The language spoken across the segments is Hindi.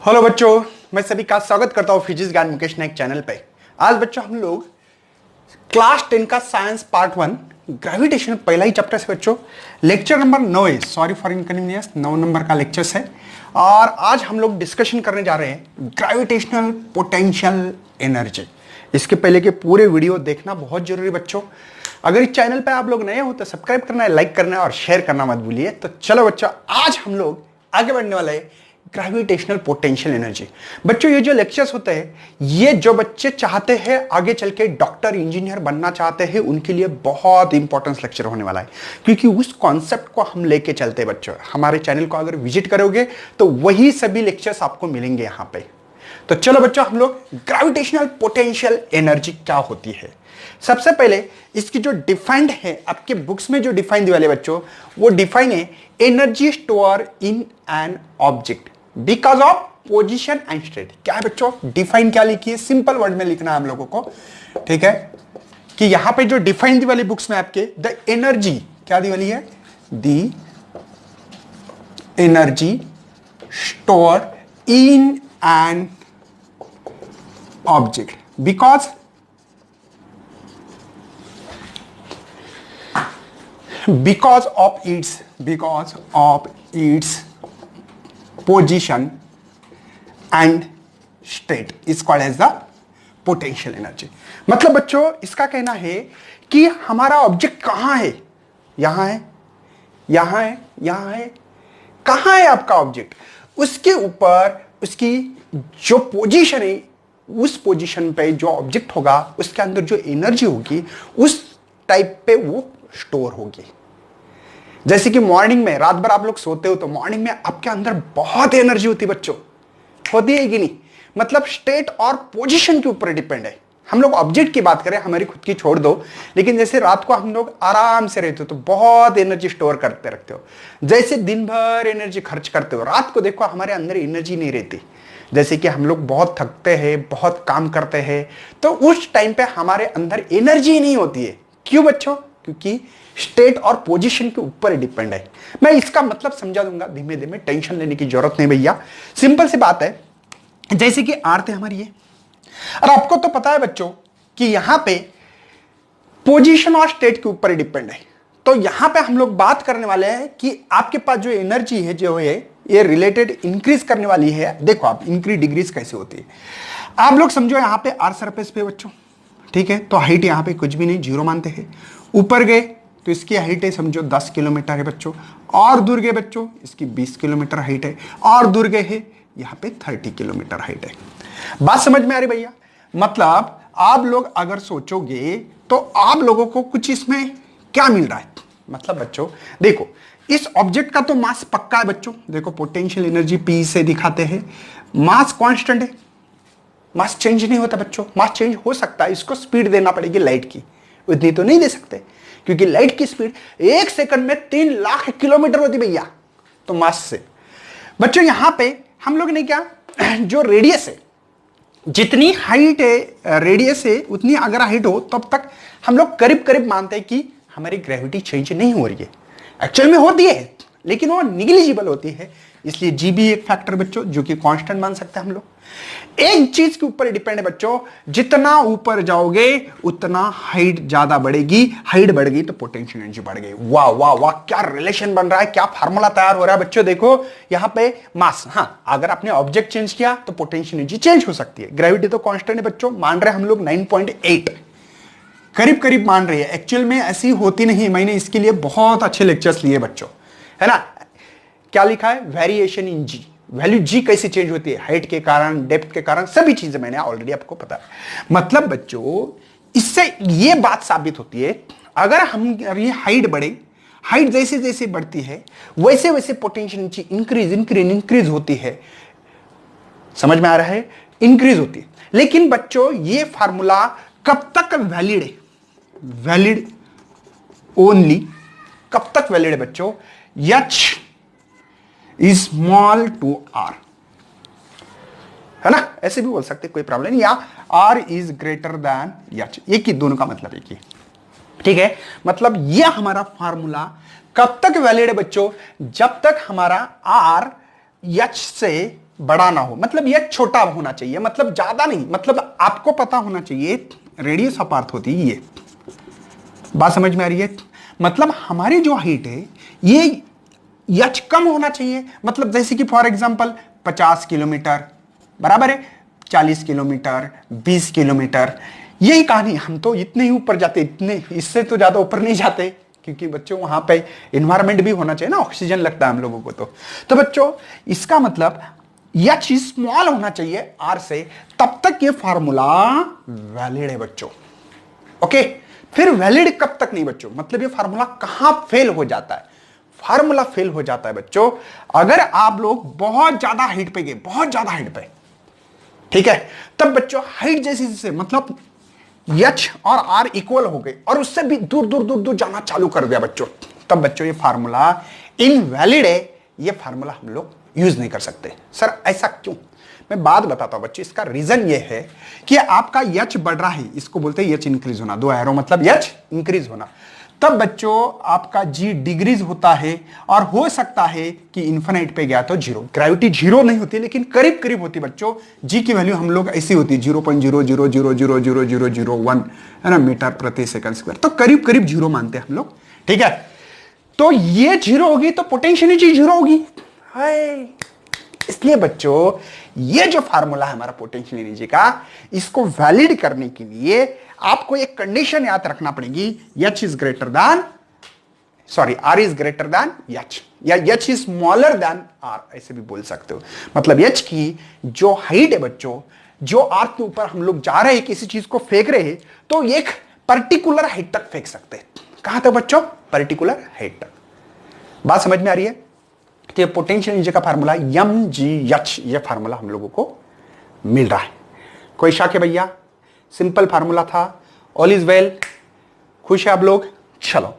हेलो बच्चों, मैं सभी का स्वागत करता हूं फिजिक्स ज्ञान मुकेश नायक चैनल पे। आज बच्चों हम लोग क्लास 10 का साइंस पार्ट 1 ग्रेविटेशन पहला ही चैप्टर से बच्चों लेक्चर नंबर 9 है। सॉरी फॉर इनकन्वीनियंस, 9 नंबर का लेक्चर है। और आज हम लोग डिस्कशन करने जा रहे हैं ग्रेविटेशनल पोटेंशियल एनर्जी। इसके पहले के पूरे वीडियो देखना बहुत जरूरी बच्चों। अगर इस चैनल पे आप लोग नए हो तो सब्सक्राइब करना है, लाइक करना है और शेयर करना मत भूलिए। तो चलो बच्चों, आज हम लोग आगे बढ़ने वाले हैं ग्रेविटेशनल पोटेंशियल एनर्जी। बच्चों ये जो लेक्चर्स होते हैं, ये जो बच्चे चाहते हैं आगे चल के डॉक्टर इंजीनियर बनना चाहते हैं, उनके लिए बहुत इंपॉर्टेंस लेक्चर होने वाला है, क्योंकि उस कॉन्सेप्ट को हम लेके चलते हैं बच्चों। हमारे चैनल को अगर विजिट करोगे तो वही सभी लेक्चर्स आपको मिलेंगे यहां पे। तो चलो बच्चों, हम लोग ग्रेविटेशनल पोटेंशियल एनर्जी क्या होती है। सबसे पहले इसकी जो डिफाइंड है, आपके बुक्स में जो डिफाइन दिए वाले बच्चों, वो डिफाइन है energy store in an object because of position and state. क्या है बच्चों डिफाइन, क्या लिखी है? सिंपल वर्ड में लिखना है हम लोगों को, ठीक है। कि यहां पे जो डिफाइन दी वाली बुक्स में आपके द एनर्जी क्या दी वाली है? दी energy store in an object because of its position and state is called as the potential energy। मतलब बच्चों इसका कहना है कि हमारा ऑब्जेक्ट कहां है? यहां है, यहां है, यहां है। कहां है आपका ऑब्जेक्ट? उसके ऊपर उसकी जो पोजीशन है, उस पोजीशन पे जो ऑब्जेक्ट होगा उसके अंदर जो एनर्जी होगी उस टाइप पे वो स्टोर होगी। जैसे कि मॉर्निंग में रात भर आप लोग सोते हो तो मॉर्निंग में आपके अंदर बहुत एनर्जी होती है बच्चों, होती है कि नहीं? मतलब स्टेट और पोजीशन के ऊपर डिपेंड है। हम लोग ऑब्जेक्ट की बात करें, हमारी खुद की छोड़ दो, लेकिन जैसे रात को हम लोग आराम से रहते हो तो बहुत एनर्जी स्टोर करते रखते हो। जैसे दिन भर एनर्जी खर्च करते हो, रात को देखो हमारे अंदर एनर्जी नहीं रहती। जैसे कि हम लोग बहुत थकते हैं, बहुत काम करते हैं, तो उस टाइम पे हमारे अंदर एनर्जी नहीं होती है। क्यों बच्चों? क्योंकि स्टेट और पोजीशन के ऊपर डिपेंड है। मैं इसका मतलब समझा दूंगा धीमे धीमे, टेंशन लेने की जरूरत नहीं भैया। सिंपल सी बात है, जैसे कि आर्थ है हमारी ये, और आपको तो पता है बच्चों कि यहां पे पोजीशन और स्टेट के ऊपर डिपेंड है। तो यहां पे हम लोग बात करने वाले हैं कि आपके पास जो एनर्जी है जो है ये रिलेटेड इंक्रीज करने वाली है। देखो आप इंक्रीज डिग्रीज कैसे होती है। आप लोग समझो यहां पे आर सरफेस पे बच्चों, ठीक है, तो हाइट यहां पे कुछ भी नहीं, 0 मानते हैं। ऊपर गए तो इसकी हाइट है समझो 10 किलोमीटर है बच्चों, और दूर गए बच्चों इसकी 20 किलोमीटर हाइट है, और दूर गए है यहां पे 30 किलोमीटर हाइट है। बात समझ में आ रही भैया? मतलब आप लोग अगर सोचोगे तो आप लोगों को कुछ इसमें क्या मिल रहा है। मतलब बच्चों देखो, इस ऑब्जेक्ट का तो मास पक्का है बच्चों। देखो पोटेंशियल एनर्जी पी से दिखाते हैं, मास कांस्टेंट है, मास चेंज नहीं होता बच्चों। मास चेंज हो सकता है, इसको स्पीड देना पड़ेगी लाइट की, उतनी तो नहीं दे सकते, क्योंकि लाइट की स्पीड 1 सेकंड में 3 लाख किलोमीटर होती भैया। तो मास से बच्चों यहां पे हम लोग ने क्या, जो रेडियस है, जितनी हाइट है रेडियस है उतनी अगर हाइट हो तब तक हम लोग करीब करीब मानते हैं कि हमारी ग्रेविटी चेंज नहीं हो रही है। एक्चुअल में होती है लेकिन वो निग्लिजिबल होती है, इसलिए जी भी एक फैक्टर बच्चों जो कि कांस्टेंट मान सकते हैं हम लोग। एक चीज के ऊपर डिपेंड है बच्चों, जितना ऊपर जाओगे उतना हाइट ज्यादा बढ़ेगी, हाइट बढ़ गई तो पोटेंशियल एनर्जी बढ़ गई। वाह वाह वाह, क्या रिलेशन बन रहा है, क्या फार्मूला तैयार हो रहा है बच्चों। देखो यहां पे मास, हाँ अगर आपने ऑब्जेक्ट चेंज किया तो पोटेंशियल एनर्जी चेंज हो सकती है। ग्रेविटी तो कांस्टेंट है बच्चों, मान रहे हम लोग 9.8 करीब करीब मान रही है। एक्चुअल में ऐसी होती नहीं, मैंने इसके लिए बहुत अच्छे लेक्चर्स लिए बच्चों, है ना। क्या लिखा है? वेरिएशन इन जी, वैल्यू जी कैसे चेंज होती है, हाइट के कारण, डेप्थ के कारण, सभी चीजें मैंने ऑलरेडी आपको पता है। मतलब बच्चों इससे ये बात साबित होती है, अगर हमारी हाइट बढ़े, हाइट जैसे जैसे बढ़ती है वैसे वैसे potential energy increase increase increase होती है। समझ में आ रहा है? इंक्रीज होती है। लेकिन बच्चों ये फार्मूला कब तक वैलिड है? वैलिड ओनली कब तक वैलिड है बच्चों? H is small to R, है ना, ऐसे भी बोल सकते, कोई प्रॉब्लम नहीं, या R is greater than H, एक ही, दोनों का मतलब एक ही, ठीक है। मतलब यह हमारा फार्मूला कब तक वैलिड है बच्चों? जब तक हमारा आर एच से बड़ा ना हो, मतलब ये छोटा होना चाहिए, मतलब ज्यादा नहीं, मतलब आपको पता होना चाहिए रेडियस ऑफ अर्थ होती है ये, बात समझ में आ रही है? मतलब हमारी जो हाइट है ये यच कम होना चाहिए, मतलब जैसे कि फॉर एग्जांपल 50 किलोमीटर बराबर है 40 किलोमीटर 20 किलोमीटर, यही कहानी। हम तो इतने ही ऊपर जाते, इतने, इससे तो ज्यादा ऊपर नहीं जाते, क्योंकि बच्चों वहां पे इन्वायरमेंट भी होना चाहिए ना, ऑक्सीजन लगता है हम लोगों को। तो बच्चों इसका मतलब यह चीज स्मॉल होना चाहिए आर से, तब तक ये फार्मूला वैलिड है बच्चों। ओके, फिर वैलिड कब तक नहीं बच्चों, मतलब ये फार्मूला कहां फेल हो जाता है? फार्मूला फेल हो जाता है बच्चों अगर आप लोग बहुत ज्यादा हाइट पे गए, बहुत ज्यादा हाइट पे, ठीक है, तब बच्चों हाइट जैसे जैसे मतलब एच और आर इक्वल हो गए और उससे भी दूर दूर दूर दूर जाना चालू कर दिया बच्चों, तब बच्चों ये फार्मूला इनवैलिड है, ये फार्मूला हम लोग यूज नहीं कर सकते। सर ऐसा क्यों? मैं बात बताता हूं बच्चों, इसका रीजन ये है कि आपका एच बढ़ रहा है, इसको बोलते हैं एच इंक्रीज होना, दो एरो मतलब एच इंक्रीज होना, तब बच्चों आपका जी डिग्रीज होता है और हो सकता है कि इन्फिनिट पे गया तो जीरो, ग्रेविटी जीरो नहीं होती लेकिन करीब करीब होती बच्चों। जी की वैल्यू हम लोग ऐसी होती है 0.00000001 है ना मीटर प्रति सेकंड स्क्वायर, तो करीब करीब जीरो मानते हैं हम लोग, ठीक है। तो ये जीरो होगी तो पोटेंशियल एनर्जी जीरो होगी, इसलिए बच्चों ये जो फार्मूला है हमारा पोटेंशियल एनर्जी का, इसको वैलिड करने के लिए आपको एक कंडीशन याद रखना पड़ेगी, H is greater than, sorry R is greater than H, या H is smaller than R, ऐसे भी बोल सकते हो। मतलब एच की जो हाइट है बच्चों, जो आर के ऊपर हम लोग जा रहे हैं, किसी चीज को फेंक रहे हैं, तो एक पर्टिकुलर हाइट तक फेंक सकते हैं। कहां तक बच्चों? पर्टिकुलर हाइट तक। बात समझ में आ रही है? तो ये पोटेंशियल एनर्जी का फार्मूला एम जी एच, ये फार्मूला हम लोगों को मिल रहा है। कोई शक है भैया? सिंपल फार्मूला था, ऑल इज वेल, खुश है आप लोग? चलो,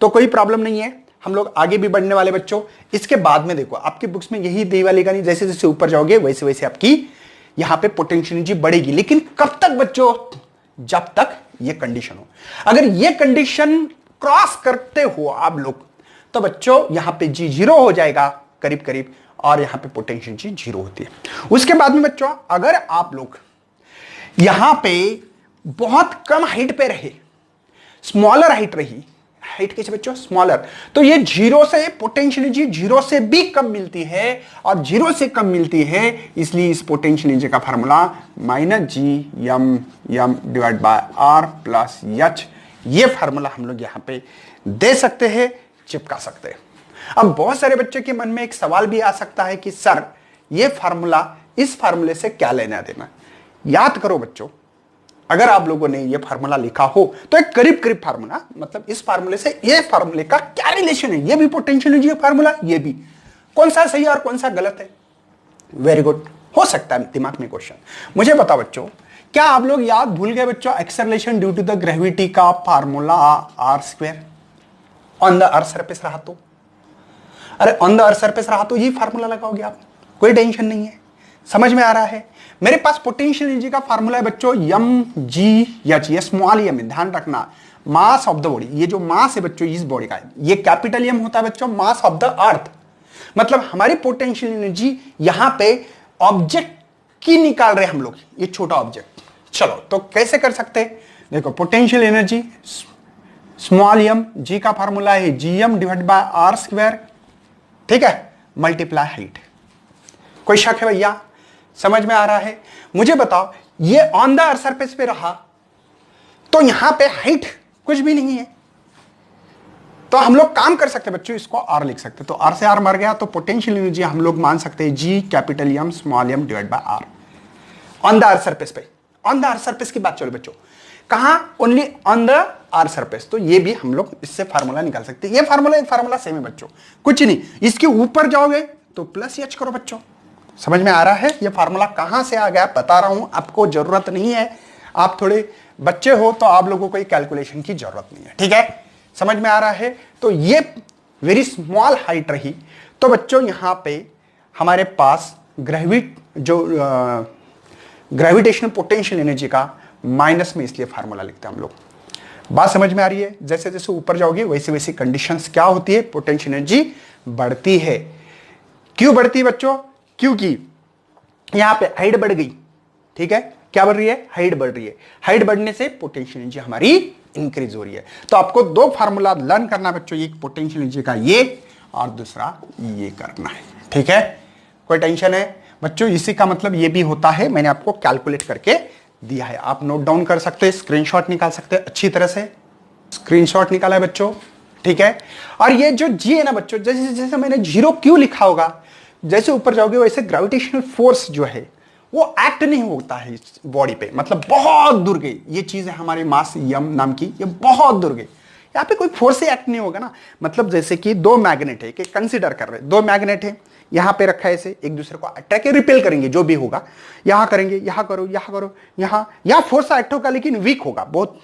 तो कोई प्रॉब्लम नहीं है, हम लोग आगे भी बढ़ने वाले बच्चों। इसके बाद में देखो आपकी बुक्स में यही दी वाली कहानी, जैसे जैसे ऊपर जाओगे वैसे वैसे आपकी यहां पे पोटेंशियल एनर्जी बढ़ेगी, लेकिन कब तक बच्चों? जब तक ये कंडीशन हो। अगर ये कंडीशन क्रॉस करते हो आप लोग, तो बच्चों यहां पे जी जीरो हो जाएगा करीब करीब, और यहां पे पोटेंशियल जी जीरो होती है। उसके बाद में बच्चों अगर आप लोग यहां पे बहुत कम हाइट पे रहे, स्मॉलर हाइट रही, हाइट कैसे बच्चों? स्मॉलर, तो ये जीरो से पोटेंशियल एनर्जी जीरो से भी कम मिलती है, और जीरो से कम मिलती है, इसलिए इस पोटेंशियल एनर्जी का formula minus G M M divide by R plus H, ये फार्मूला हम लोग यहां पे दे सकते हैं, चिपका सकते हैं। अब बहुत सारे बच्चों के मन में एक सवाल भी आ सकता है कि सर ये फार्मूला इस फार्मूले से क्या लेना देना? याद करो बच्चों, अगर आप लोगों ने ये फार्मूला लिखा हो तो एक करीब करीब फार्मूला, मतलब इस फार्मूले से ये फार्मूले का क्या रिलेशन है? ये भी पोटेंशियल एनर्जी फार्मूला, ये भी, कौन सा सही और कौन सा गलत है? वेरी गुड, हो सकता है दिमाग में क्वेश्चन। मुझे बताओ बच्चों, क्या आप लोग याद भूल गए बच्चों acceleration due to the gravity का formula R square on the earth surface रहा तो? अरे ऑन द अर्थ सरफेस रहा तो ये फार्मूला लगाओगे आप, कोई टेंशन नहीं है। समझ में आ रहा है? मेरे पास पोटेंशियल एनर्जी का फार्मूला है बच्चों एम जी एच, ये स्मॉल एम है, ध्यान रखना, मास ऑफ द बॉडी, ये जो मास है बच्चों इस बॉडी का, ये कैपिटल एम होता है बच्चों, मास ऑफ द अर्थ। मतलब हमारी पोटेंशियल एनर्जी यहां पे ऑब्जेक्ट की निकाल रहे हम लोग, ये छोटा ऑब्जेक्ट। चलो तो कैसे कर सकते हैं? देखो potential energy small M, G का फार्मूला है G M divide by R square, ठीक है, मल्टीप्लाई हाइट। कोई शक है भैया? समझ में आ रहा है? मुझे बताओ, ये ऑन द अर्थ सरफेस पे रहा तो यहां पे हाइट कुछ भी नहीं है, तो हम लोग काम कर सकते हैं बच्चों, इसको आर लिख सकते हैं, तो आर से आर मर गया, तो पोटेंशियल एनर्जी हम लोग मान सकते हैं G capital M small M divide by R on the earth surface पे। ऑन द अर्थ सरफेस की बात चलो बच्चों, कहां? Only on the earth surface, तो ये भी हम लोग इससे फार्मूला निकाल सकते हैं। ये फार्मूला सेम है बच्चों, कुछ नहीं। इसके ऊपर जाओगे तो प्लस एच करो बच्चों। समझ में आ रहा है? ये फार्मूला कहां से आ गया बता रहा हूं, आपको जरूरत नहीं है, आप थोड़े बच्चे हो तो आप लोगों को कैलकुलेशन की जरूरत नहीं है, ठीक है? समझ में आ रहा है? तो ये वेरी स्मॉल हाइट रही, तो बच्चों यहां पे हमारे पास ग्रेविटेशनल पोटेंशियल एनर्जी का माइनस में, इसलिए फार्मूला लिखते हैं हम लोग। बात समझ में आ रही है? जैसे जैसे ऊपर जाओगे वैसे वैसे कंडीशंस क्या होती है? पोटेंशियल एनर्जी बढ़ती है। क्यों बढ़ती है बच्चों? क्योंकि यहां पे हाइट बढ़ गई, ठीक है, क्या बढ़ रही है, हाइट बढ़ रही है। हाइट बढ़ने से पोटेंशियल एनर्जी हमारी इंक्रीज हो रही है। तो आपको दो फार्मूला लर्न करना बच्चों, एक पोटेंशियल एनर्जी का ये और दूसरा ये करना है, ठीक है। कोई टेंशन है बच्चों, इसी का मतलब ये भी होता है, मैंने आपको कैलकुलेट करके दिया है, आप नोट डाउन कर सकते हैं, स्क्रीनशॉट निकाल सकते हैं, अच्छी तरह से स्क्रीनशॉट निकाला है बच्चों, ठीक है। और ये जो जी है ना बच्चों, जैसे जैसे मैंने जीरो क्यों लिखा होगा, जैसे ऊपर जाओगे वैसे ग्रेविटेशनल फोर्स जो है वो एक्ट नहीं होता है इस बॉडी पे, मतलब बहुत दूर गई ये चीज है हमारे मास यम नाम की, ये बहुत दूर गई, यहाँ पे कोई फोर्स ही एक्ट नहीं होगा ना। मतलब जैसे कि दो मैग्नेट है, कि कंसीडर कर रहे हैं दो मैग्नेट है, यहां पे रखा है, ऐसे एक दूसरे को अट्रैक्ट रिपेल करेंगे, जो भी होगा, यहां करेंगे, यहां करो, यहां करो, यहां फोर्स एक्ट होगा लेकिन वीक होगा, बहुत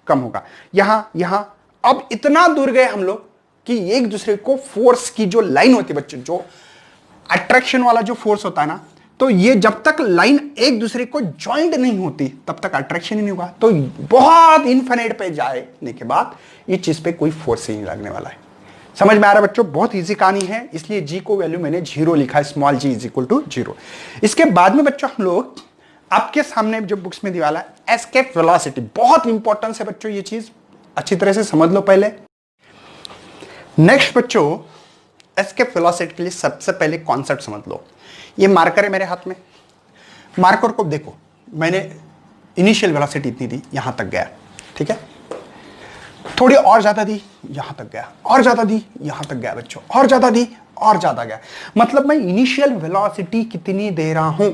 कम होगा, यहां अब इतना दूर गए हम लोग कि एक दूसरे को फोर्स की जो लाइन होती है बच्चों, जो अट्रैक्शन वाला जो फोर्स होता है ना, तो ये जब तक लाइन एक दूसरे को ज्वाइंट नहीं होती तब तक अट्रैक्शन ही नहीं होगा। तो बहुत इन्फिनिट पे जाने के बाद ये चीज पे कोई फोर्स ही नहीं लगने वाला है। समझ में आ रहा है बच्चों, बहुत इजी कहानी है, इसलिए जी को वैल्यू मैंने 0 लिखा है, small G is equal to 0। इसके बाद में बच्चों हम लोग आपके सामने जो बुक्स में दिया वाला है एस्केप वेलोसिटी, बहुत इंपॉर्टेंस है बच्चों, ये चीज अच्छी तरह से समझ लो पहले। नेक्स्ट बच्चों, एस्केप वेलोसिटी के लिए सबसे पहले कॉन्सेप्ट समझ लो। ये मार्कर है मेरे हाथ में, मार्कर को देखो, मैंने इनिशियल वेलोसिटी इतनी दी, यहां तक गया, ठीक है, थोड़ी और ज्यादा दी, यहां तक गया, और ज्यादा दी, यहां तक गया बच्चों, और ज्यादा दी, और ज्यादा गया। मतलब मैं इनिशियल वेलोसिटी कितनी दे रहा हूं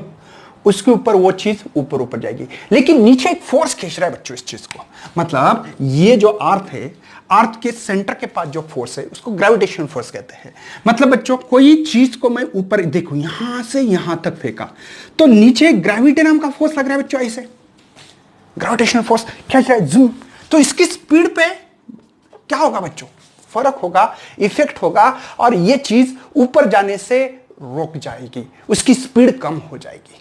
उसके ऊपर वो चीज ऊपर ऊपर जाएगी, लेकिन नीचे एक फोर्स खींच रहा है बच्चों इस चीज को। मतलब ये जो अर्थ है, अर्थ के सेंटर के पास जो फोर्स है उसको ग्रेविटेशनल फोर्स कहते हैं। मतलब बच्चों कोई चीज को मैं ऊपर देखूं, यहां से यहां तक फेंका तो नीचे ग्रेविटी नाम का फोर्स लग रहा है बच्चों, ऐसे ग्रेविटेशनल फोर्स क्या है, जूम, तो इसकी स्पीड पे क्या होगा बच्चों, फर्क होगा, इफेक्ट होगा, और ये चीज ऊपर जाने से रुक जाएगी, उसकी स्पीड कम हो जाएगी।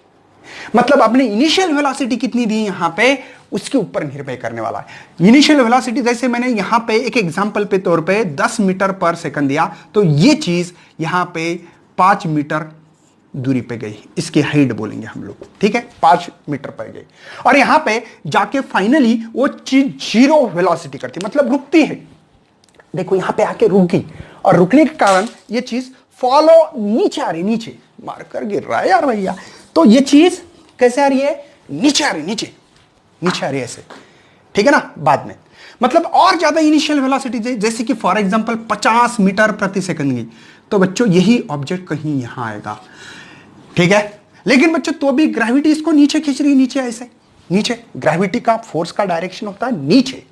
मतलब आपने इनिशियल वेलोसिटी कितनी दी यहां पे उसके ऊपर निर्भर करने वाला है। इनिशियल वेलोसिटी जैसे मैंने यहां पे एक एग्जांपल पे तौर पे 10 मीटर पर सेकंड दिया, तो ये चीज यहां पे 5 मीटर दूरी पे गई, इसकी हाइट बोलेंगे हम लोग, ठीक है, 5 मीटर पर गई, और यहां पे जाके फाइनली वो चीज 0 वेलोसिटी करती, मतलब रुकती है। देखो यहां पे आके रुक गई, और रुकने के कारण ये चीज फॉलो नीचे आ रही, नीचे मारकर गिर रहा है यार भैया, तो ये चीज कैसे आ रही है, नीचे आ रही, नीचे नीचे आ रही है ऐसे, ठीक है ना। बाद में मतलब और ज्यादा इनिशियल वेलोसिटी जैसे कि फॉर एग्जांपल 50 मीटर प्रति सेकंड की, तो बच्चों यही ऑब्जेक्ट कहीं यहां आएगा, ठीक है। लेकिन बच्चों तो भी ग्रेविटी इसको नीचे खींच रही है, नीचे ऐसे, नीचे ग्रेविटी का फोर्स का डायरेक्शन होता है नीचे,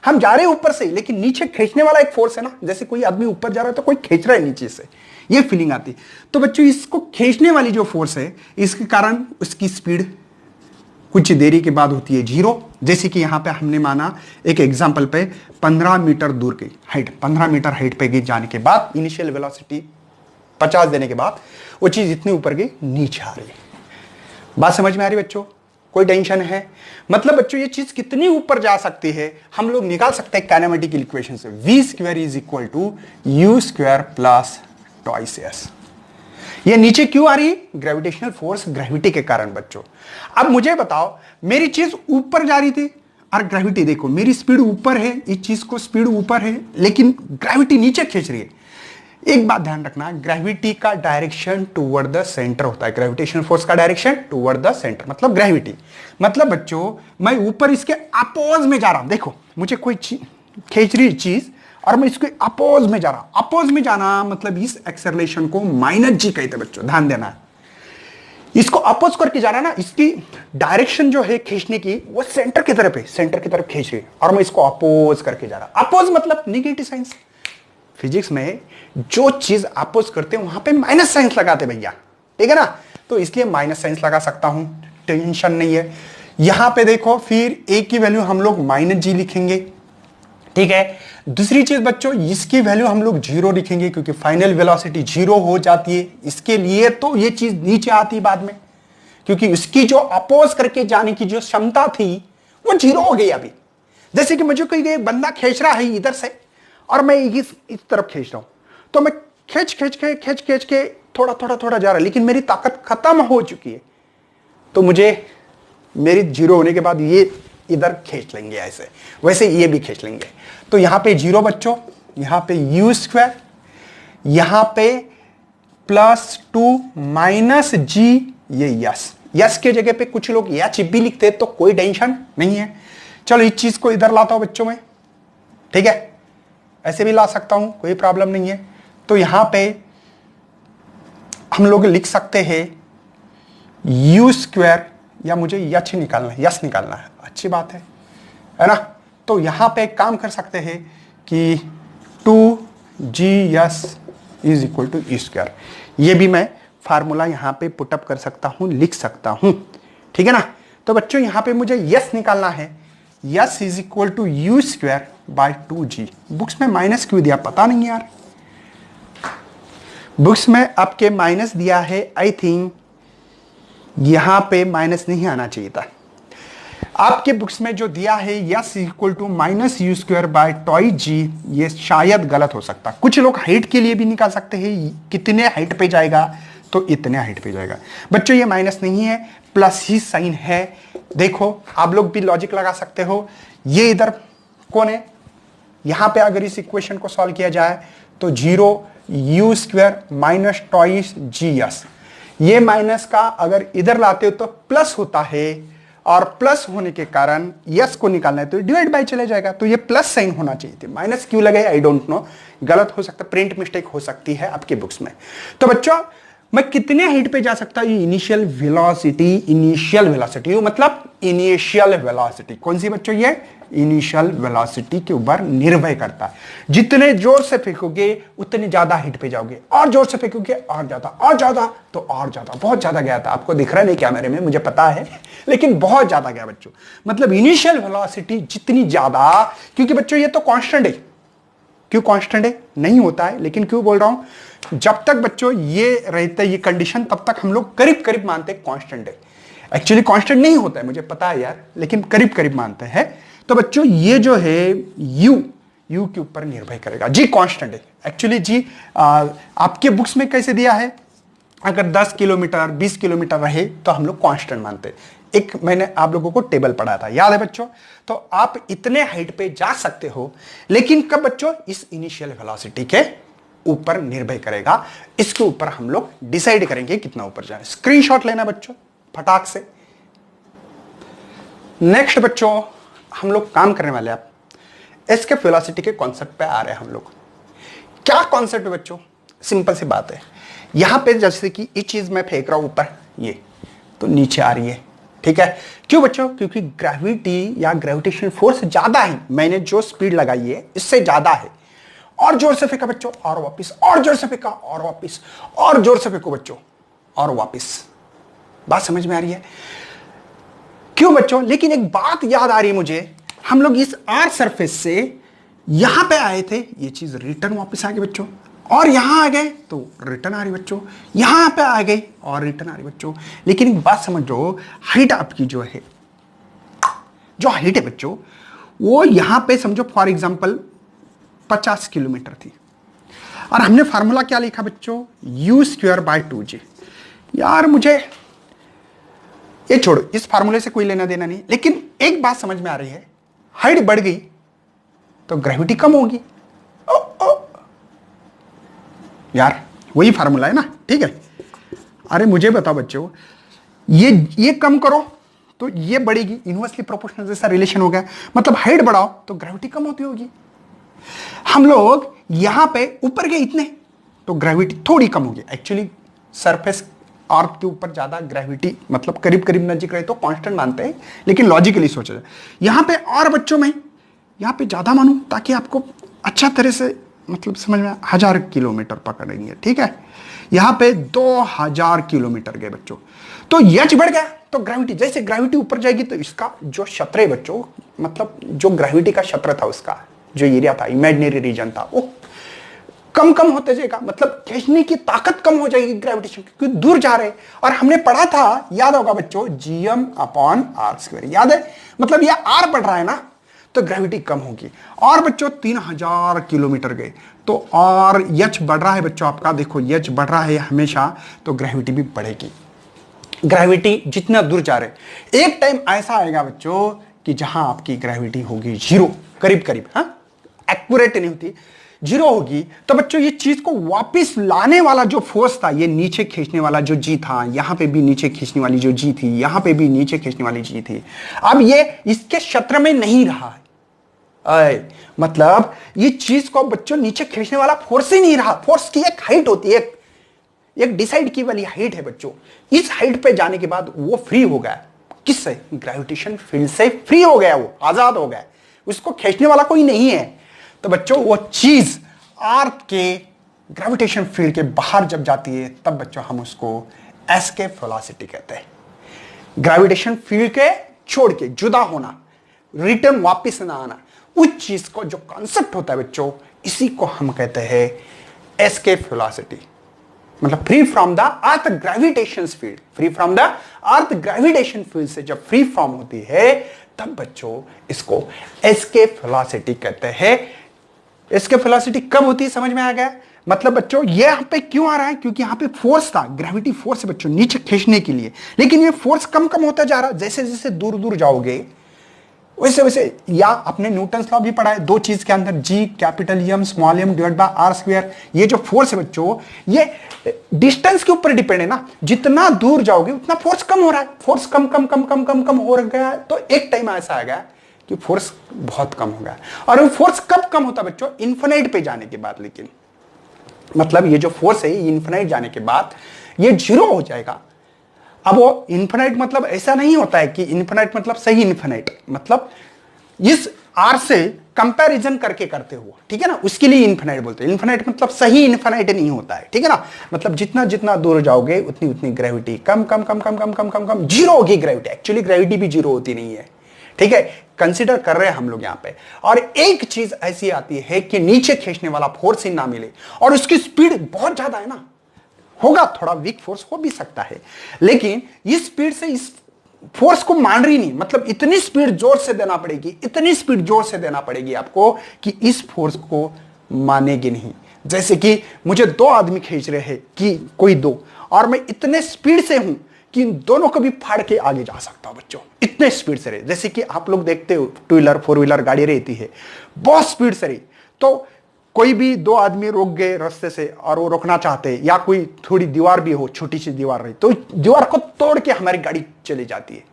हम जा रहे हैं ऊपर से, लेकिन नीचे खींचने वाला एक फोर्स है ना, जैसे कोई आदमी ऊपर जा रहा है तो कोई खींच रहा है नीचे से, ये फीलिंग आती। तो बच्चों इसको खींचने वाली जो फोर्स है इसके कारण उसकी स्पीड कुछ देरी के बाद होती है 0। जैसे कि यहां पे हमने माना एक एग्जांपल पे 15 मीटर दूर की हाइट, 15 मीटर हाइट पे गई जाने के बाद इनिशियल वेलोसिटी 50 देने के बाद वो चीज इतनी ऊपर गई, नीचे आ रही। बात समझ में आ रही बच्चों, कोई टेंशन है? मतलब बच्चों ये चीज कितनी ऊपर जा सकती है हम लोग निकाल सकते हैं काइनेमेटिकल इक्वेशन से, v² is equal to u² plus twice s। ये नीचे क्यों आ रही? ग्रेविटेशनल फोर्स, ग्रेविटी के कारण बच्चों। अब मुझे बताओ, मेरी चीज ऊपर जा रही थी और ग्रेविटी देखो, मेरी स्पीड ऊपर है, इस चीज को स्पीड ऊपर है, लेकिन ग्रेविटी नीचे खींच रही है। एक बात ध्यान रखना, ग्रेविटी का डायरेक्शन टुवर्ड द सेंटर होता है, ग्रेविटेशनल फोर्स का डायरेक्शन टुवर्ड द सेंटर, मतलब ग्रेविटी। मतलब बच्चों मैं ऊपर इसके अपोज में जा रहा हूं, देखो मुझे कोई खींच रही चीज और मैं इसके अपोज में जा रहा हूं। अपोज में जाना मतलब इस एक्सेलरेशन को -g कहते हैं बच्चों, ध्यान देना। इसको अपोज करके जा रहा है ना, इसकी डायरेक्शन जो है खींचने की वो सेंटर की तरफ है, सेंटर की तरफ खींच रही है, और मैं इसको अपोज करके जा रहा। अपोज मतलब निगेटिव साइंस। फिजिक्स में जो चीज अपोज करते हैं वहां पे माइनस साइंस लगाते भैया, ठीक है ना, तो इसलिए माइनस साइंस लगा सकता हूं, टेंशन नहीं है। यहां पे देखो फिर a की वैल्यू हम लोग -g लिखेंगे, ठीक है। दूसरी चीज बच्चों, इसकी वैल्यू हम लोग 0 लिखेंगे क्योंकि फाइनल वेलोसिटी 0 हो जाती है। इसके लिए तो ये चीज नीचे आती बाद में, क्योंकि उसकी जो अपोज करके जाने की जो क्षमता थी वो 0 हो गई अभी। जैसे कि मुझे कोई बंदा खींच रहा है इधर से और मैं इस तरफ खींच रहा हूं, तो मैं खींच के थोड़ा जा रहा है, लेकिन मेरी ताकत खत्म हो चुकी है। तो मुझे मेरी जीरो होने के बाद ये इधर खींच लेंगे ऐसे, वैसे ये भी खींच लेंगे। तो यहां पे जीरो बच्चों, यहां पे यू स्क्वायर, यहां पे +2 माइनस जी, ये यस। यस के जगह पे कुछ लोग एच भी लिखते तो कोई टेंशन नहीं है। चलो इस चीज को इधर लाता हूं बच्चों में, ठीक है, ऐसे भी ला सकता हूं, कोई प्रॉब्लम नहीं है। तो यहां पे हम लोग लिख सकते हैं यू स्क्वायर, या मुझे यच निकालना है, यस निकालना है, अच्छी बात है ना। तो यहां पे एक काम कर सकते हैं कि 2GS is equal to E square, ये भी मैं फार्मूला यहां पे पुटअप कर सकता हूं, लिख सकता हूं, ठीक है ना। तो बच्चों यहां पे मुझे यस निकालना है, S is equal to U square by 2G। Books में माइनस क्यों दिया पता नहीं यार, बुक्स में आपके माइनस दिया है, आई थिंक यहां पे माइनस नहीं आना चाहिए था। आपके बुक्स में जो दिया है S equal to minus U square by 2G, ये शायद गलत हो सकता। कुछ लोग हाइट के लिए भी निकाल सकते हैं, कितने हाइट पे जाएगा तो इतने हाइट पे जाएगा। बच्चों ये माइनस नहीं है, प्लस ही साइन है। देखो आप लोग भी लॉजिक लगा सकते हो, ये इधर कौन है, यहां पे अगर इस इक्वेशन को सॉल्व किया जाए तो 0 यू स्क्वायर माइनस 2GS, ये माइनस का अगर इधर लाते हो तो प्लस होता है, और प्लस होने के कारण यस को निकालना है तो डिवाइड बाय चले जाएगा। तो ये प्लस साइन होना चाहिए थे, माइनस क्यों लगे आई डोंट नो, गलत हो सकता, प्रिंट मिस्टेक हो सकती है आपके बुक्स में। तो बच्चों मैं कितने हाइट पे जा सकता हूं, इनिशियल वेलोसिटी, इनिशियल वेलोसिटी मतलब इनिशियल वेलोसिटी कौन सी बच्चों, ये इनिशियल वेलोसिटी के ऊपर निर्भर करता है। जितने जोर से फेंकोगे उतने ज्यादा हाइट पे जाओगे, और जोर से फेंकोगे और ज्यादा, और ज्यादा तो और ज्यादा। बहुत ज्यादा गया था, आपको दिख रहा नहीं कैमरे में मुझे पता है, लेकिन बहुत ज्यादा गया बच्चों। मतलब इनिशियल वेलोसिटी जितनी ज्यादा, क्योंकि बच्चों ये तो कांस्टेंट है, क्यों कांस्टेंट है नहीं होता है, लेकिन क्यों बोल रहा हूं, जब तक बच्चों ये रहता है ये कंडीशन, तब तक हम लोग करीब करीब मानते हैं कांस्टेंट है। एक्चुअली कांस्टेंट नहीं होता है मुझे पता है यार, लेकिन करीब करीब मानते हैं। तो बच्चों ये जो है यू के ऊपर निर्भर करेगा, जी कांस्टेंट है। एक्चुअली जी आपके बुक्स में कैसे दिया है, अगर 10 किलोमीटर 20 किलोमीटर रहे तो हम लोग कांस्टेंट मानते हैं। एक मैंने आप लोगों को टेबल पढ़ाया था, याद है बच्चों। तो आप इतने हाइट पे जा सकते हो, लेकिन कब बच्चों, इस इनिशियल वेलोसिटी के ऊपर निर्भर करेगा। इसके ऊपर हम लोग डिसाइड करेंगे कितना ऊपर जाए। स्क्रीनशॉट लेना बच्चों फटाक से। नेक्स्ट बच्चों हम लोग काम करने वाले, आप एस्केप वेलोसिटी के कॉन्सेप्ट पे आ रहे हैं हम लोग। क्या कॉन्सेप्ट है बच्चों, सिंपल सी बात है। यहां पे जैसे कि ये चीज मैं फेंक रहा हूं ऊपर, ये तो नीचे आ रही है, ठीक है। क्यों बच्चों, क्योंकि ग्रेविटी या ग्रेविटेशन फोर्स ज्यादा है, मैंने जो स्पीड लगाई है इससे ज्यादा है। और जोर से फेंका बच्चों, और वापिस, और जोर से फेंका, और वापिस, और जोर से फेंको बच्चों, और वापिस। बात समझ में आ रही है क्यों बच्चों। लेकिन एक बात याद आ रही है मुझे, हम लोग इस आर सरफेस से यहां पे आए थे, ये चीज रिटर्न वापस आ गई बच्चों, और यहां आ गए तो रिटर्न आ रही बच्चों, यहां पे आ गई और रिटर्न आ रही बच्चों। लेकिन एक बात समझो, हाइट आपकी जो है, जो हाइट है बच्चों, वो यहां पे समझो फॉर एग्जांपल 50 किलोमीटर थी, और हमने फार्मूला क्या लिखा बच्चों, यू स्क्वायर बाय 2G। यार मुझे ये छोड़ो, इस फार्मूले से कोई लेना देना नहीं, लेकिन एक बात समझ में आ रही है, हाइट बढ़ गई तो ग्रेविटी कम होगी। यार वही फार्मूला है ना, ठीक है। अरे मुझे बताओ बच्चों, ये कम करो तो ये बढ़ेगी, इनवर्सली प्रोपोर्शनल जैसा रिलेशन हो गया। मतलब हाइट बढ़ाओ तो ग्रेविटी कम होती होगी। हम लोग यहां पे ऊपर गए इतने तो ग्रेविटी थोड़ी कम होगी। एक्चुअली सरफेस अर्थ के ऊपर ज्यादा ग्रेविटी, मतलब करीब करीब नजीक रहे तो कांस्टेंट मानते हैं, लेकिन लॉजिकली सोचा जाए यहां पे। और बच्चों में यहां पे ज्यादा मानूं ताकि आपको अच्छा तरह से मतलब समझ में, 1000 किलोमीटर पकड़ेंगे, ठीक है। यहां पे 2000 किलोमीटर गए बच्चों, तो एच बढ़ गया तो ग्रेविटी, जैसे ग्रेविटी ऊपर जाएगी तो इसका जो क्षेत्र है बच्चों, मतलब जो ग्रेविटी का क्षेत्र था, उसका जो एरिया था, इमेजिनरी रीजन था, वो कम कम होते जाएगा। मतलब खींचने की ताकत कम हो जाएगी ग्रेविटेशन, क्योंकि दूर जा रहे। और हमने पढ़ा था, याद होगा बच्चों, Gm/r², याद है। मतलब ये r बढ़ रहा है ना, तो ग्रेविटी कम होगी। और बच्चों 3000 किलोमीटर गए तो और एच बढ़ रहा है बच्चों आपका, देखो एच बढ़ रहा है हमेशा, तो ग्रेविटी भी बढ़ेगी। ग्रेविटी जितना दूर जा रहे, एक टाइम ऐसा आएगा बच्चों कि जहां आपकी ग्रेविटी होगी जीरो, करीब करीब, हाँ एक्यूरेट नहीं होती, जीरो होगी। तो बच्चों ये चीज को वापस लाने वाला जो फोर्स था, ये नीचे खींचने वाला जो जी था, यहां पे भी नीचे खींचने वाली जो जी थी, यहां पे भी नीचे खींचने वाली जी थी, अब ये इसके क्षेत्र में नहीं रहा है। मतलब ये चीज को बच्चों नीचे खींचने वाला फोर्स ही नहीं रहा। फोर्स की एक हाइट होती है, एक डिसाइड की वाली हाइट है बच्चों। इस हाइट पे जाने के बाद वो फ्री हो गया, किससे? ग्रेविटेशन फील्ड से फ्री हो गया, वो आजाद हो गया, उसको खींचने वाला कोई नहीं है। तो बच्चों वो चीज अर्थ के ग्रेविटेशन फील्ड के बाहर जब जाती है, तब बच्चों हम उसको एस्केप वेलोसिटी कहते हैं। ग्रेविटेशन फील्ड के छोड़ के जुदा होना, रिटर्न वापस ना आना, उस चीज को जो कॉन्सेप्ट होता है बच्चों, इसी को हम कहते हैं एस्केप वेलोसिटी। मतलब free from the earth gravitation field, free from the earth gravitation field से जब फ्री फ्रॉम होती है, तब बच्चों इसको एस्केप वेलोसिटी कहते हैं। एस्केप वेलोसिटी कब होती है, समझ में आ गया? मतलब बच्चों ये यहां पे क्यों आ रहा है? क्योंकि यहां पे फोर्स था, ग्रेविटी फोर्स है बच्चों नीचे खींचने के लिए, लेकिन ये फोर्स कम कम होता जा रहा है। जैसे जैसे दूर दूर जाओगे वैसे वैसे, या आपने न्यूटन्स लॉ भी पढ़ा है, दो चीज के अंदर G capital M small M divide by R square. ये जो फोर्स है बच्चों, ये डिस्टेंस के ऊपर डिपेंड है ना, जितना दूर जाओगे उतना फोर्स कम हो रहा है। फोर्स कम कम कम कम कम कम हो गया है, तो एक टाइम ऐसा आ गया कि फोर्स बहुत कम हो गया। और वो फोर्स कब कम होता है बच्चों? इन्फिनिट पे जाने के बाद। लेकिन मतलब ये जो फोर्स है, ये इन्फिनिट जाने के बाद ये जीरो हो जाएगा। अब वो इन्फिनिट मतलब ऐसा नहीं होता है कि इन्फिनिट मतलब सही इन्फिनिट, मतलब इस आर से कंपैरिजन करके करते हुए, ठीक है ना, उसके लिए इन्फिनिट बोलते हैं। इन्फिनिट मतलब सही इन्फिनिट नहीं होता है, ठीक है ना। मतलब जितना जितना दूर जाओगे उतनी उतनी ग्रेविटी कम कम कम कम कम कम कम कम जीरो होगी ग्रेविटी। एक्चुअली ग्रेविटी भी जीरो होती नहीं है, ठीक है, कंसीडर कर रहे हैं हम लोग यहां पे। और एक चीज ऐसी आती है कि नीचे खींचने वाला फोर्स ही ना मिले, और उसकी स्पीड बहुत ज्यादा है ना, होगा थोड़ा वीक फोर्स हो भी सकता है, लेकिन इस स्पीड से इस फोर्स को मान रही नहीं। मतलब इतनी स्पीड जोर से देना पड़ेगी, इतनी स्पीड जोर से देना पड़ेगी आपको कि इस फोर्स को मानेगी नहीं। जैसे कि मुझे दो आदमी खींच रहे हैं, कि कोई दो, और मैं इतने स्पीड से हूं कि इन दोनों को भी फाड़ के आगे जा सकता हूं बच्चों, इतने स्पीड से रहे। जैसे कि आप लोग देखते हो टू व्हीलर फोर व्हीलर गाड़ी रहती है, बहुत स्पीड से रही, तो कोई भी दो आदमी रोक गए रास्ते से और वो रोकना चाहते हैं, या कोई थोड़ी दीवार भी हो, छोटी सी दीवार रही, तो दीवार को तोड़ के हमारी गाड़ी चली जाती है।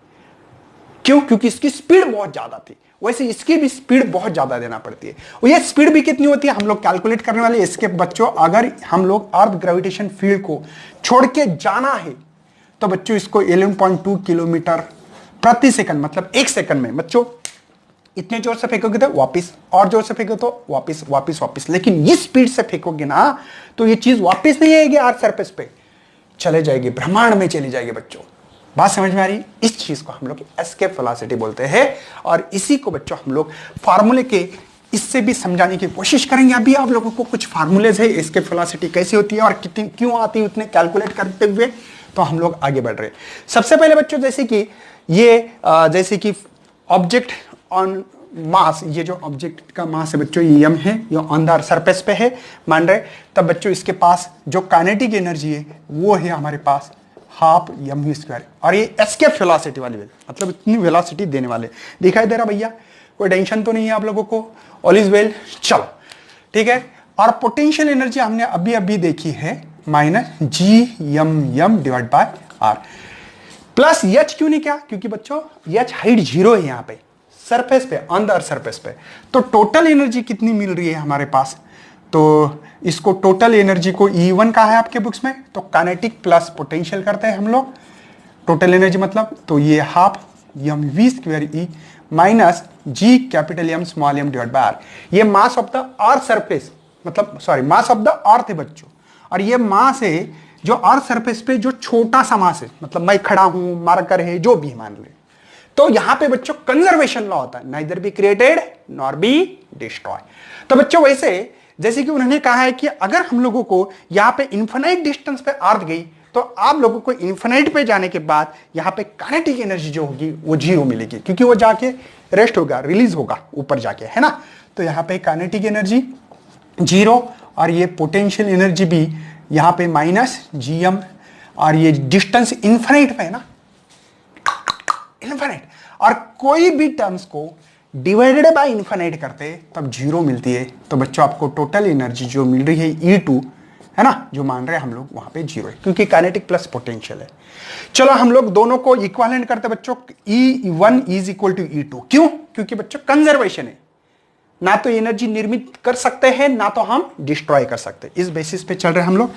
क्यों? क्योंकि इसकी स्पीड बहुत ज्यादा थी। वैसे इसकी भी स्पीड बहुत ज्यादा देना पड़ती है। और ये स्पीड भी कितनी होती है हम लोग कैलकुलेट करने वाले इसके बच्चों। अगर हम लोग अर्थ ग्रेविटेशन फील्ड को छोड़ के जाना है, तो बच्चों इसको 11.2 किलोमीटर प्रति सेकंड, मतलब एक सेकंड में बच्चों इतने जोर से फेंकोगे तो वापस, और जोर से फेंको तो वापस वापस वापस। लेकिन इस स्पीड से फेंकोगे ना, तो ये चीज वापस नहीं आएगी अर्थ सरफेस पे, चले जाएगी, ब्रह्मांड में चली जाएगी बच्चों। बात समझ में आ रही? इस चीज को हम लोग एस्केप वेलोसिटी बोलते हैं। और इसी को बच्चों हम लोग फार्मूले के इससे भी समझाने की कोशिश करेंगे। अभी आप लोगों को कुछ फार्मूलेज है एस्केप वेलोसिटी कैसी होती है और कितनी क्यों आती है, उतने कैलकुलेट करते हुए तो हम लोग आगे बढ़ रहे हैं। सबसे पहले बच्चों जैसे कि ये जैसे कि ऑब्जेक्ट ऑन मास, ये जो ऑब्जेक्ट का मास है बच्चों, ये m है, ये ऑन द सरफेस पे है मान रहे, तब बच्चों इसके पास जो काइनेटिक एनर्जी है वो है हमारे पास हाफ mv²। और ये एस्केप वेलोसिटी वाली मतलब इतनी वेलोसिटी देने वाले। दिखाई दे रहा भैया? कोई टेंशन तो नहीं है आप लोगों को? ऑल इज वेल, चलो ठीक है। और पोटेंशियल एनर्जी हमने अभी अभी देखी है -gmm divide by r plus h क्यों नहीं क्या? क्योंकि बच्चों h हाइट जीरो है यहाँ पे सरफेस पे, ऑन द अर्थ सरफेस पे। तो टोटल एनर्जी कितनी मिल रही है हमारे पास? तो इसको टोटल एनर्जी को E1 का है आपके बुक्स में, तो काइनेटिक प्लस पोटेंशियल करते हैं हम लोग। टोटल एनर्जी मतलब तो ये half mv² minus g capital M small m divide by r। ये mass of the earth surface, मतलब sorry mass of the earth है बच्चों। और ये मास है जो अर्थ सरफेस पे जो छोटा सा मास है, मतलब मैं खड़ा हूं, मार्कर है, जो भी मान ले। तो यहां पे बच्चों कंजर्वेशन लॉ होता है, neither be created nor be destroy. तो बच्चों वैसे जैसे कि उन्होंने कहा है कि अगर हम लोगों को यहां पे इन्फिनाइट डिस्टेंस पे अर्थ गई, तो आप लोगों को इन्फिनाइट पे जाने के बाद यहां पे काइनेटिक एनर्जी जो होगी वो जीरो मिलेगी, क्योंकि वो जाके रेस्ट होगा, रिलीज होगा ऊपर जाके, है ना। तो यहां पे काइनेटिक एनर्जी जीरो, और ये पोटेंशियल एनर्जी भी यहां पे -gm और ये डिस्टेंस इन्फिनिट पे है ना, इन्फिनिट, और कोई भी टर्म्स को डिवाइडेड बाय इन्फिनिट करते तब जीरो मिलती है। तो बच्चों आपको टोटल एनर्जी जो मिल रही है E2 है ना, जो मान रहे हैं हम लोग वहां पे जीरो है, क्योंकि काइनेटिक प्लस पोटेंशियल है। चलो हम लोग दोनों को इक्विवेलेंट करते बच्चों, E1 is equal to E2। क्यों? क्योंकि बच्चों कंजर्वेशन है, ना तो एनर्जी निर्मित कर सकते हैं ना तो हम डिस्ट्रॉय कर सकते हैं, इस बेसिस पे चल रहे हैं हम लोग।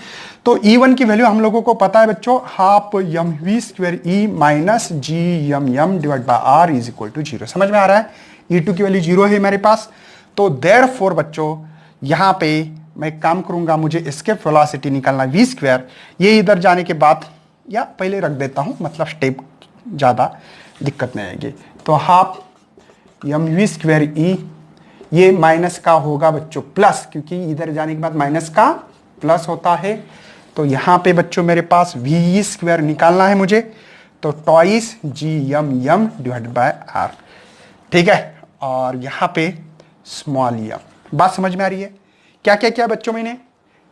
तो E1 की वैल्यू हम लोगों को पता है बच्चों, half M V square E minus G M M divide by R is equal to zero. समझ में आ रहा है? E2 की वैल्यू जीरो है मेरे पास। तो देयरफॉर बच्चों यहां पे मैं एक काम करूंगा, मुझे एस्केप वेलोसिटी निकालना वी स्क्वायर, ये इधर जाने के बाद या पहले रख देता हूं, मतलब स्टेप ज्यादा दिक्कत नहीं आएगी। तो half M V square E, ये माइनस का होगा बच्चों प्लस, क्योंकि इधर जाने के बाद माइनस का प्लस होता है। तो यहां पे बच्चों मेरे पास वी स्क्वायर निकालना है मुझे, तो twice G M M divided by R, ठीक है। और यहां पे स्मॉल एम। बात समझ में आ रही है? क्या क्या क्या बच्चों मैंने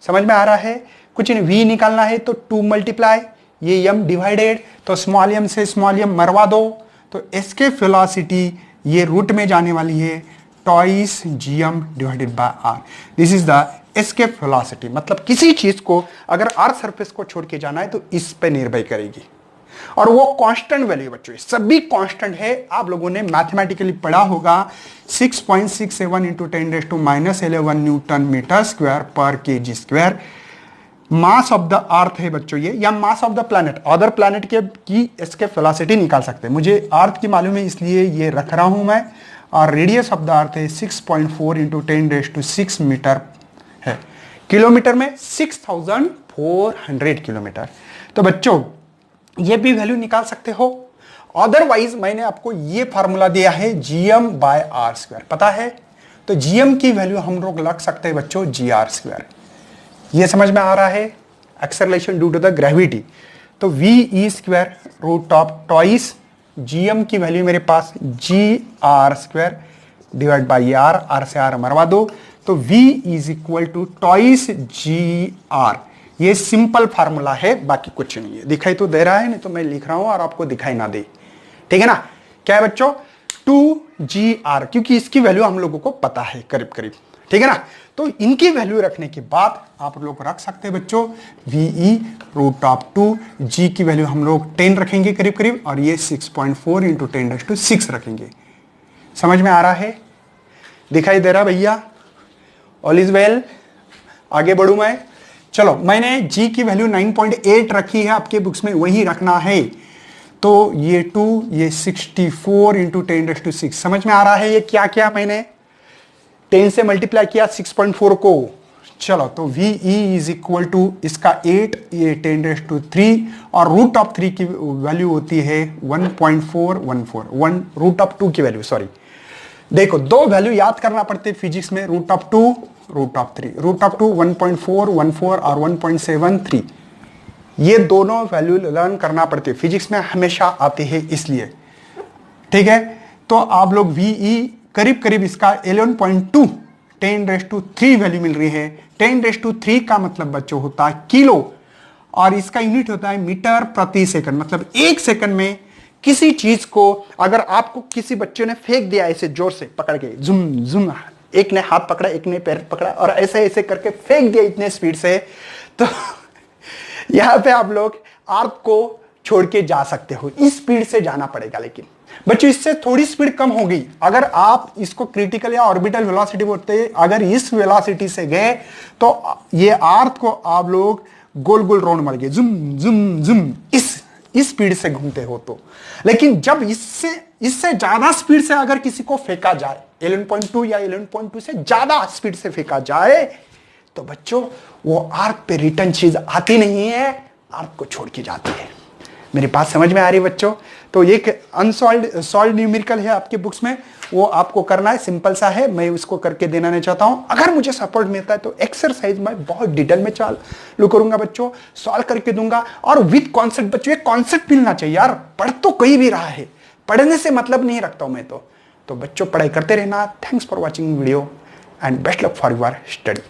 समझ में आ रहा है? कुछ नहीं, वी निकालना है तो 2 मल्टीप्लाई ये एम डिवाइडेड, तो स्मॉल एम से स्मॉल एम मरवा दो, तो एस्केप वेलोसिटी ये रूट में जाने वाली है twice GM divided by R. This is the escape velocity. मतलब किसी चीज को अगर अर्थ सरफेस को छोड़ के जाना है तो इस पे निर्भर करेगी, और वो कांस्टेंट वैल्यू बच्चों, सभी कांस्टेंट है। आप लोगों ने मैथमेटिकली पढ़ा होगा 6.67 इंटू 10⁻11 न्यूटन मीटर स्क्वायर पर KG square mass of the earth है बच्चों ये, या मास of the planet. Other planet के की एस्केप वेलोसिटी निकाल सकते हैं, मुझे अर्थ की मालूम है इसलिए ये रख रहा हूं मैं। और रेडियस ऑफ द अर्थ है 6.4 इंटू 10⁻6 मीटर है, किलोमीटर में 6400 किलोमीटर। तो बच्चों ये भी वैल्यू निकाल सकते हो। अदरवाइज मैंने आपको ये फार्मूला दिया है जीएम बाय आर स्क्वायर, पता है? तो जीएम की वैल्यू हम लोग लग सकते हैं बच्चों जी आर स्क्वायर। ये समझ में आ रहा है? Acceleration due to the gravity. तो V E square root of twice GM की वैल्यू मेरे पास G R square divide by R, R से आर मरवा दो, तो V is equal to twice G R. ये सिंपल फार्मूला है, बाकी कुछ नहीं है। दिखाई तो दे रहा है, नहीं तो मैं लिख रहा हूं और आपको दिखाई ना दे, ठीक है ना? क्या है बच्चों? 2GR, क्योंकि इसकी वैल्यू हम लोगों को पता है करीब करीब, ठीक है ना? तो इनकी वैल्यू रखने के बाद आप लोग रख सकते हैं बच्चों VE रूट ऑफ 2, G की वैल्यू हम लोग 10 रखेंगे करीब करीब, और ये 6.4 इंटू 10⁻6 रखेंगे। समझ में आ रहा है? दिखाई दे रहा भैया? All is well. आगे बढ़ू मैं? चलो, मैंने G की वैल्यू 9.8 रखी है, आपके बुक्स में वही रखना है। तो ये 2, ये 64 इंटू 10⁻6। समझ में आ रहा है ये क्या क्या मैंने 10 से मल्टीप्लाई किया 6.4 को। चलो, तो VE इज इक्वल टू इसका 8, ये 10⁻3, और रूट ऑफ 3 की वैल्यू होती है 1.414, 1 रूट ऑफ 2 की वैल्यू, सॉरी। देखो, दो वैल्यू याद करना पड़ते फिजिक्स में, root of 2, root of 3। Root of 2 1.414 और 1.73, ये दोनों वैल्यू लर्न करना पड़ती है, फिजिक्स में हमेशा आते हैं इसलिए, ठीक है? तो आप लोग VE करीब करीब इसका 11.2 10⁻3 वैल्यू मिल रही है। 10⁻3 का मतलब बच्चों होता है किलो, और इसका यूनिट होता है मीटर प्रति सेकंड। मतलब एक सेकंड में किसी चीज को अगर आपको किसी बच्चे ने फेंक दिया ऐसे जोर से पकड़ के, जुम जुम, एक ने हाथ पकड़ा, एक ने पैर पकड़ा, और ऐसे ऐसे करके फेंक दिया इतने स्पीड से, तो यहां पे आप लोग अर्थ को छोड़ के जा सकते हो। इस स्पीड से जाना पड़ेगा, लेकिन बच्चों इससे थोड़ी स्पीड कम हो गई। अगर आप इसको क्रिटिकल या ऑर्बिटल वेलोसिटी बोलते हैं, अगर इस वेलोसिटी से गए तो ये अर्थ को आप लोग गोल गोल राउंड मार गए, जुम जुम जुम, इस स्पीड से घूमते हो तो। लेकिन जब इससे ज्यादा स्पीड से अगर किसी को फेंका जाए, 11.2 या 11.2 से ज्यादा स्पीड से फेंका जाए, तो बच्चों वो अर्थ पे रिटर्न चीज आती नहीं है, अर्थ को छोड़ के जाती है। मेरी बात समझ में आ रही है बच्चों? तो एक सॉल्व न्यूमेरिकल है आपके बुक्स में, वो आपको करना है, सिंपल सा है, मैं उसको करके देना नहीं चाहता हूं। अगर मुझे सपोर्ट मिलता है तो एक्सरसाइज मैं बहुत डिटेल में चालू करूंगा बच्चों, सॉल्व करके दूंगा, और विद कॉन्सेप्ट। बच्चों एक कॉन्सेप्ट मिलना चाहिए यार, पढ़ तो कोई भी रहा है, पढ़ने से मतलब नहीं रखता हूं मैं तो बच्चों पढ़ाई करते रहना। Thanks for watching video and best luck for your study.